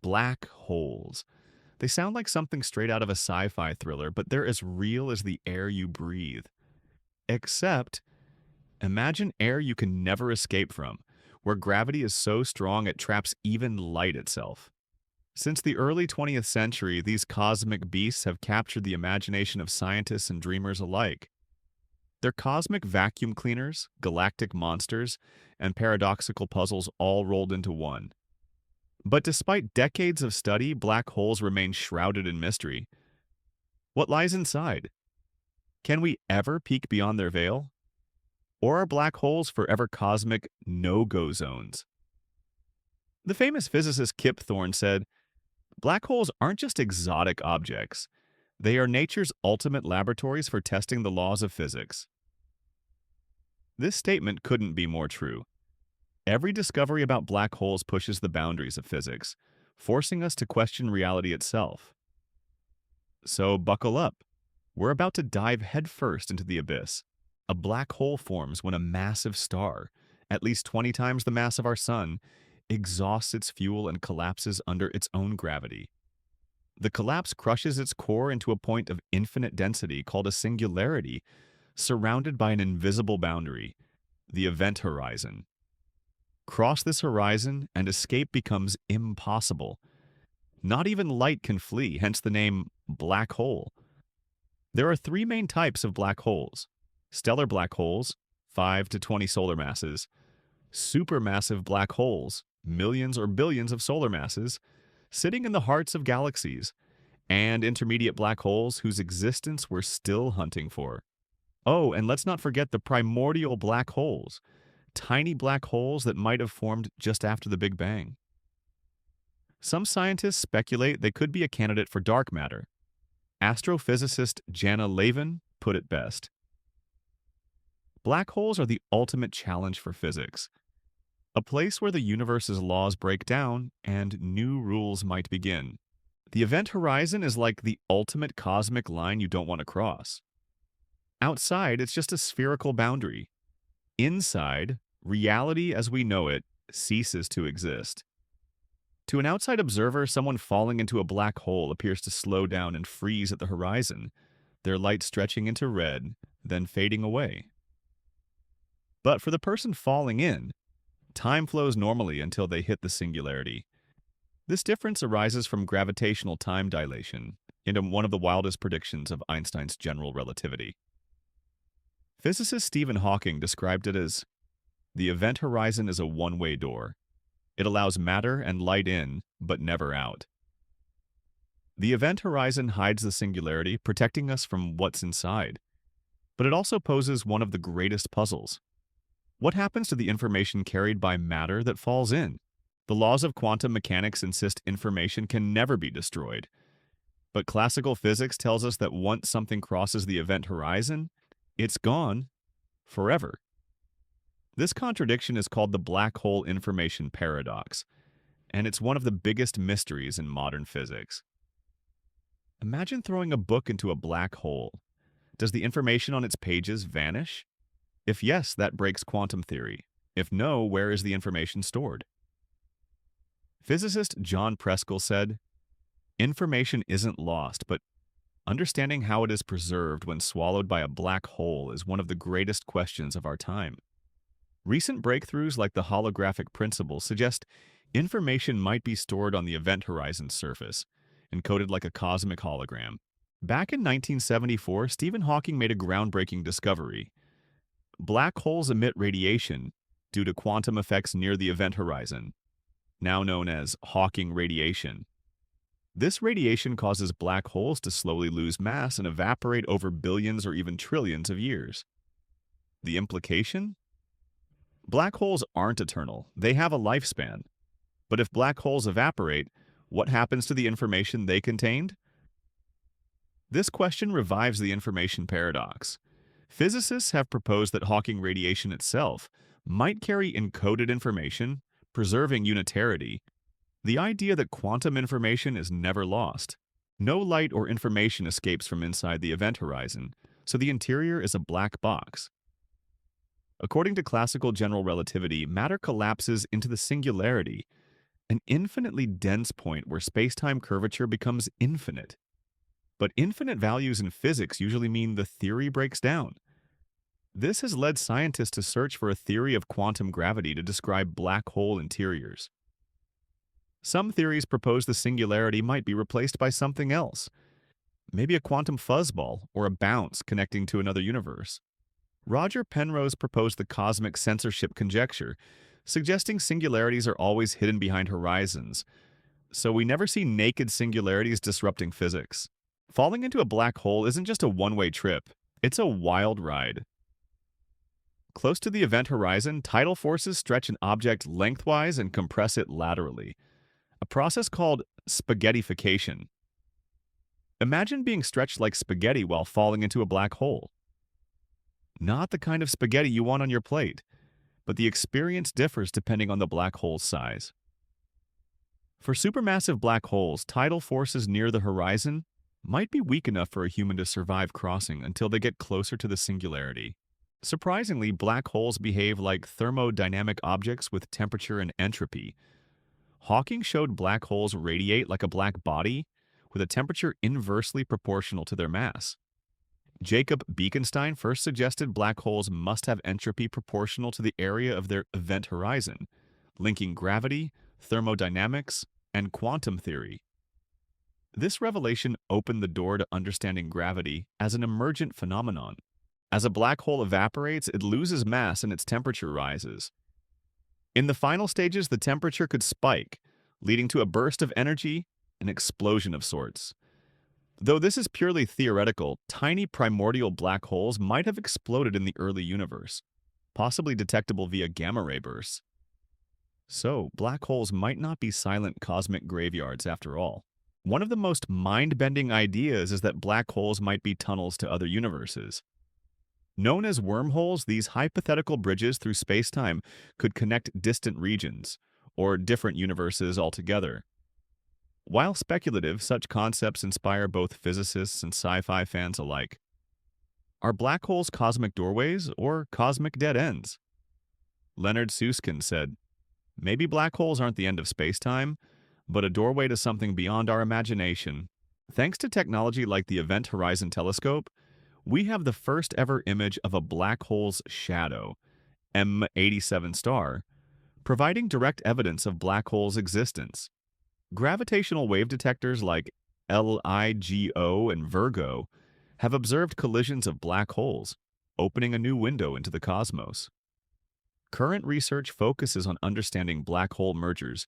Black holes. They sound like something straight out of a sci-fi thriller, but they're as real as the air you breathe. Except, imagine air you can never escape from, where gravity is so strong it traps even light itself. Since the early 20th century, these cosmic beasts have captured the imagination of scientists and dreamers alike. They're cosmic vacuum cleaners, galactic monsters, and paradoxical puzzles all rolled into one. But despite decades of study, black holes remain shrouded in mystery. What lies inside? Can we ever peek beyond their veil? Or are black holes forever cosmic no-go zones? The famous physicist Kip Thorne said, "Black holes aren't just exotic objects. They are nature's ultimate laboratories for testing the laws of physics." This statement couldn't be more true. Every discovery about black holes pushes the boundaries of physics, forcing us to question reality itself. So buckle up. We're about to dive headfirst into the abyss. A black hole forms when a massive star, at least 20 times the mass of our sun, exhausts its fuel and collapses under its own gravity. The collapse crushes its core into a point of infinite density called a singularity, surrounded by an invisible boundary, the event horizon. Cross this horizon and escape becomes impossible. Not even light can flee, hence the name black hole. There are three main types of black holes: stellar black holes, 5 to 20 solar masses; supermassive black holes, millions or billions of solar masses, sitting in the hearts of galaxies; and intermediate black holes whose existence we're still hunting for. Oh, and let's not forget the primordial black holes, tiny black holes that might have formed just after the Big Bang. Some scientists speculate they could be a candidate for dark matter. Astrophysicist Jana Lavin put it best. Black holes are the ultimate challenge for physics, a place where the universe's laws break down and new rules might begin. The event horizon is like the ultimate cosmic line you don't want to cross. Outside, it's just a spherical boundary. Inside, reality as we know it ceases to exist. To an outside observer, someone falling into a black hole appears to slow down and freeze at the horizon, their light stretching into red, then fading away. But for the person falling in, time flows normally until they hit the singularity. This difference arises from gravitational time dilation, into one of the wildest predictions of Einstein's general relativity. Physicist Stephen Hawking described it as, "The event horizon is a one-way door. It allows matter and light in, but never out." The event horizon hides the singularity, protecting us from what's inside. But it also poses one of the greatest puzzles. What happens to the information carried by matter that falls in? The laws of quantum mechanics insist information can never be destroyed. But classical physics tells us that once something crosses the event horizon, it's gone forever. This contradiction is called the black hole information paradox, and it's one of the biggest mysteries in modern physics. Imagine throwing a book into a black hole. Does the information on its pages vanish? If yes, that breaks quantum theory. If no, where is the information stored? Physicist John Preskill said, "Information isn't lost, but understanding how it is preserved when swallowed by a black hole is one of the greatest questions of our time." Recent breakthroughs like the holographic principle suggest information might be stored on the event horizon's surface, encoded like a cosmic hologram. Back in 1974, Stephen Hawking made a groundbreaking discovery. Black holes emit radiation due to quantum effects near the event horizon, now known as Hawking radiation. This radiation causes black holes to slowly lose mass and evaporate over billions or even trillions of years. The implication? Black holes aren't eternal. They have a lifespan. But if black holes evaporate, what happens to the information they contained? This question revives the information paradox. Physicists have proposed that Hawking radiation itself might carry encoded information, preserving unitarity. The idea that quantum information is never lost. No light or information escapes from inside the event horizon, so the interior is a black box. According to classical general relativity, matter collapses into the singularity, An infinitely dense point where spacetime curvature becomes infinite. But infinite values in physics usually mean the theory breaks down. This has led scientists to search for a theory of quantum gravity to describe black hole interiors. Some theories propose the singularity might be replaced by something else, maybe a quantum fuzzball or a bounce connecting to another universe. Roger Penrose proposed the cosmic censorship conjecture, suggesting singularities are always hidden behind horizons, so we never see naked singularities disrupting physics. Falling into a black hole isn't just a one-way trip, it's a wild ride. Close to the event horizon, tidal forces stretch an object lengthwise and compress it laterally, a process called spaghettification. Imagine being stretched like spaghetti while falling into a black hole. Not the kind of spaghetti you want on your plate, but the experience differs depending on the black hole's size. For supermassive black holes, tidal forces near the horizon might be weak enough for a human to survive crossing until they get closer to the singularity. Surprisingly, black holes behave like thermodynamic objects with temperature and entropy. Hawking showed black holes radiate like a black body, with a temperature inversely proportional to their mass. Jacob Bekenstein first suggested black holes must have entropy proportional to the area of their event horizon, linking gravity, thermodynamics, and quantum theory. This revelation opened the door to understanding gravity as an emergent phenomenon. As a black hole evaporates, it loses mass and its temperature rises. In the final stages, the temperature could spike, leading to a burst of energy, an explosion of sorts. Though this is purely theoretical, tiny primordial black holes might have exploded in the early universe, possibly detectable via gamma-ray bursts. So, black holes might not be silent cosmic graveyards after all. One of the most mind-bending ideas is that black holes might be tunnels to other universes. Known as wormholes, these hypothetical bridges through spacetime could connect distant regions, or different universes altogether. While speculative, such concepts inspire both physicists and sci-fi fans alike. Are black holes cosmic doorways or cosmic dead ends? Leonard Susskind said, "Maybe black holes aren't the end of spacetime, but a doorway to something beyond our imagination." Thanks to technology like the Event Horizon Telescope, we have the first ever image of a black hole's shadow, M87 star, providing direct evidence of black holes' existence. Gravitational wave detectors like LIGO and Virgo have observed collisions of black holes, opening a new window into the cosmos. Current research focuses on understanding black hole mergers,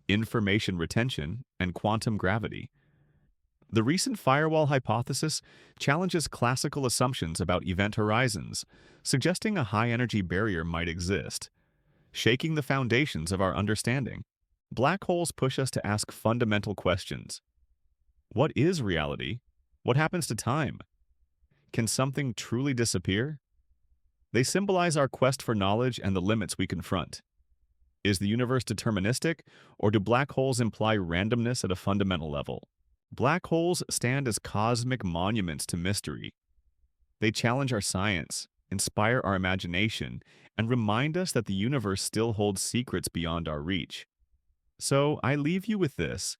information retention, and quantum gravity. The recent firewall hypothesis challenges classical assumptions about event horizons, suggesting a high-energy barrier might exist, shaking the foundations of our understanding. Black holes push us to ask fundamental questions. What is reality? What happens to time? Can something truly disappear? They symbolize our quest for knowledge and the limits we confront. Is the universe deterministic, or do black holes imply randomness at a fundamental level? Black holes stand as cosmic monuments to mystery. They challenge our science, inspire our imagination, and remind us that the universe still holds secrets beyond our reach. So I leave you with this.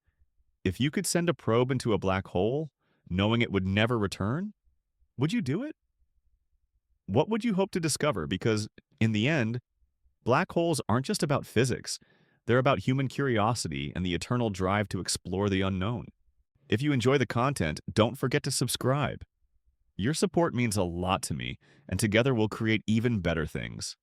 If you could send a probe into a black hole, knowing it would never return, would you do it? What would you hope to discover? Because, in the end, black holes aren't just about physics. They're about human curiosity and the eternal drive to explore the unknown. If you enjoy the content, don't forget to subscribe. Your support means a lot to me, and together we'll create even better things.